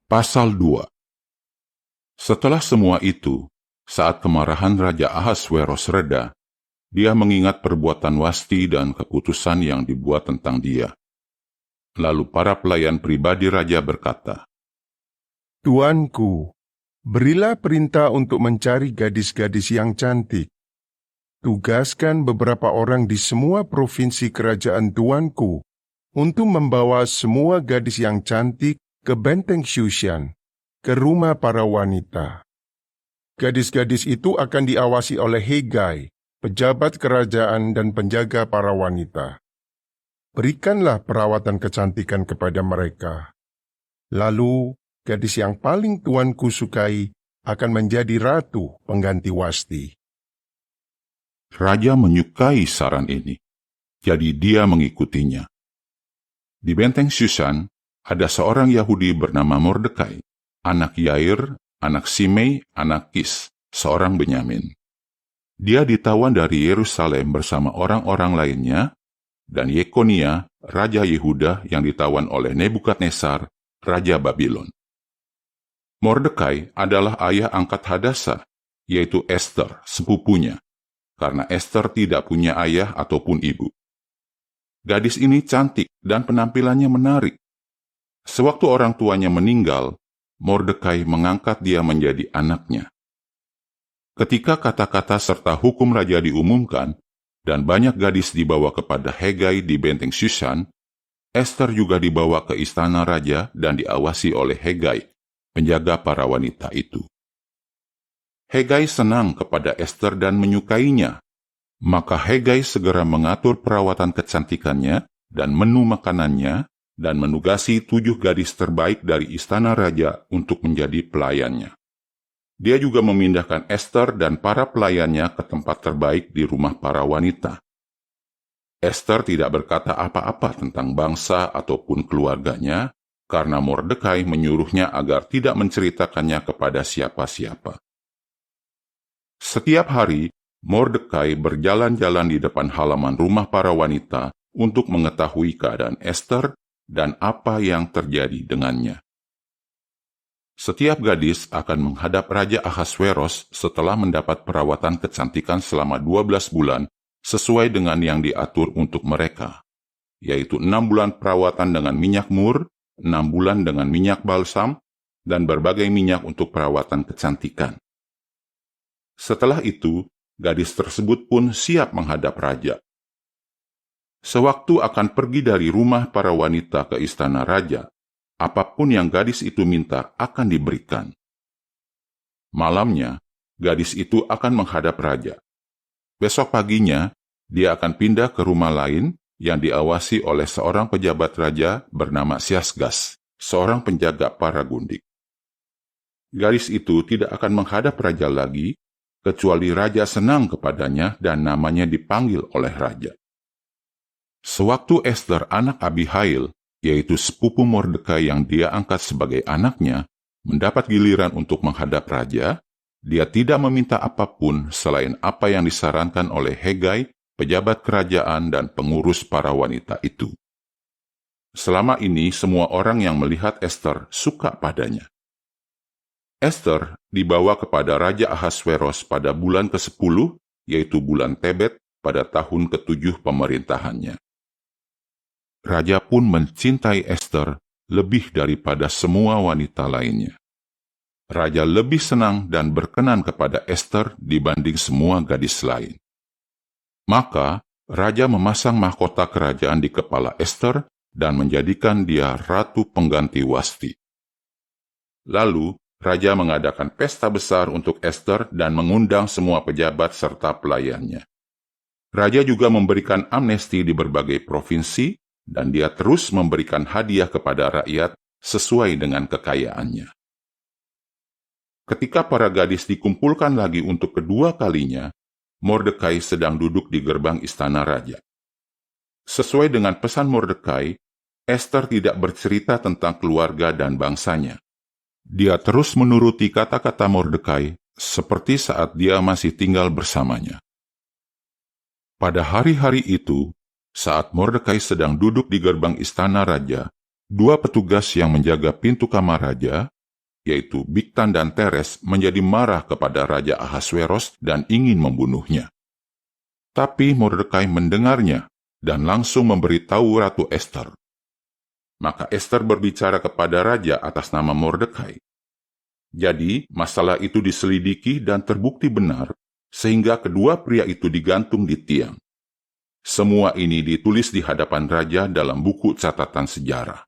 Pasal 2. Setelah semua itu, saat kemarahan Raja Ahasweros reda, dia mengingat perbuatan Wasti dan keputusan yang dibuat tentang dia. Lalu para pelayan pribadi raja berkata, Tuanku, berilah perintah untuk mencari gadis-gadis yang cantik. Tugaskan beberapa orang di semua provinsi kerajaan tuanku untuk membawa semua gadis yang cantik ke benteng Shushan, ke rumah para wanita. Gadis-gadis itu akan diawasi oleh Hegai, pejabat kerajaan dan penjaga para wanita. Berikanlah perawatan kecantikan kepada mereka. Lalu, gadis yang paling tuanku sukai akan menjadi ratu pengganti Wasti. Raja menyukai saran ini, jadi dia mengikutinya. Di benteng Shushan, ada seorang Yahudi bernama Mordekai, anak Yair, anak Simei, anak Kis, seorang Benyamin. Dia ditawan dari Yerusalem bersama orang-orang lainnya, dan Yekonia, Raja Yehuda yang ditawan oleh Nebukadnezar, Raja Babylon. Mordekai adalah ayah angkat Hadasa, yaitu Ester, sepupunya, karena Ester tidak punya ayah ataupun ibu. Gadis ini cantik dan penampilannya menarik. Sewaktu orang tuanya meninggal, Mordekai mengangkat dia menjadi anaknya. Ketika kata-kata serta hukum raja diumumkan, dan banyak gadis dibawa kepada Hegai di benteng Shushan, Ester juga dibawa ke istana raja dan diawasi oleh Hegai, penjaga para wanita itu. Hegai senang kepada Ester dan menyukainya. Maka Hegai segera mengatur perawatan kecantikannya dan menu makanannya dan menugasi 7 gadis terbaik dari istana raja untuk menjadi pelayannya. Dia juga memindahkan Ester dan para pelayannya ke tempat terbaik di rumah para wanita. Ester tidak berkata apa-apa tentang bangsa ataupun keluarganya karena Mordekai menyuruhnya agar tidak menceritakannya kepada siapa-siapa. Setiap hari, Mordekai berjalan-jalan di depan halaman rumah para wanita untuk mengetahui keadaan Ester dan apa yang terjadi dengannya. Setiap gadis akan menghadap Raja Ahasweros setelah mendapat perawatan kecantikan selama 12 bulan sesuai dengan yang diatur untuk mereka, yaitu 6 bulan perawatan dengan minyak mur, 6 bulan dengan minyak balsam, dan berbagai minyak untuk perawatan kecantikan. Setelah itu, gadis tersebut pun siap menghadap raja. Sewaktu akan pergi dari rumah para wanita ke istana raja, apapun yang gadis itu minta akan diberikan. Malamnya, gadis itu akan menghadap raja. Besok paginya, dia akan pindah ke rumah lain yang diawasi oleh seorang pejabat raja bernama Syasgas, seorang penjaga para gundik. Gadis itu tidak akan menghadap raja lagi, kecuali raja senang kepadanya dan namanya dipanggil oleh raja. Sewaktu Ester anak Abihail, yaitu sepupu Mordekai yang dia angkat sebagai anaknya, mendapat giliran untuk menghadap raja, dia tidak meminta apapun selain apa yang disarankan oleh Hegai, pejabat kerajaan dan pengurus para wanita itu. Selama ini semua orang yang melihat Ester suka padanya. Ester dibawa kepada Raja Ahasweros pada bulan ke-10, yaitu bulan Tebet, pada tahun ke-7 pemerintahannya. Raja pun mencintai Ester lebih daripada semua wanita lainnya. Raja lebih senang dan berkenan kepada Ester dibanding semua gadis lain. Maka, Raja memasang mahkota kerajaan di kepala Ester dan menjadikan dia ratu pengganti Wasti. Lalu, Raja mengadakan pesta besar untuk Ester dan mengundang semua pejabat serta pelayannya. Raja juga memberikan amnesti di berbagai provinsi, dan dia terus memberikan hadiah kepada rakyat sesuai dengan kekayaannya. Ketika para gadis dikumpulkan lagi untuk kedua kalinya, Mordekai sedang duduk di gerbang istana raja. Sesuai dengan pesan Mordekai, Ester tidak bercerita tentang keluarga dan bangsanya. Dia terus menuruti kata-kata Mordekai seperti saat dia masih tinggal bersamanya. Pada hari-hari itu, saat Mordekai sedang duduk di gerbang istana raja, 2 petugas yang menjaga pintu kamar raja, yaitu Bigtan dan Teres, menjadi marah kepada Raja Ahasweros dan ingin membunuhnya. Tapi Mordekai mendengarnya dan langsung memberitahu Ratu Ester. Maka Ester berbicara kepada raja atas nama Mordekai. Jadi, masalah itu diselidiki dan terbukti benar, sehingga kedua pria itu digantung di tiang. Semua ini ditulis di hadapan raja dalam buku catatan sejarah.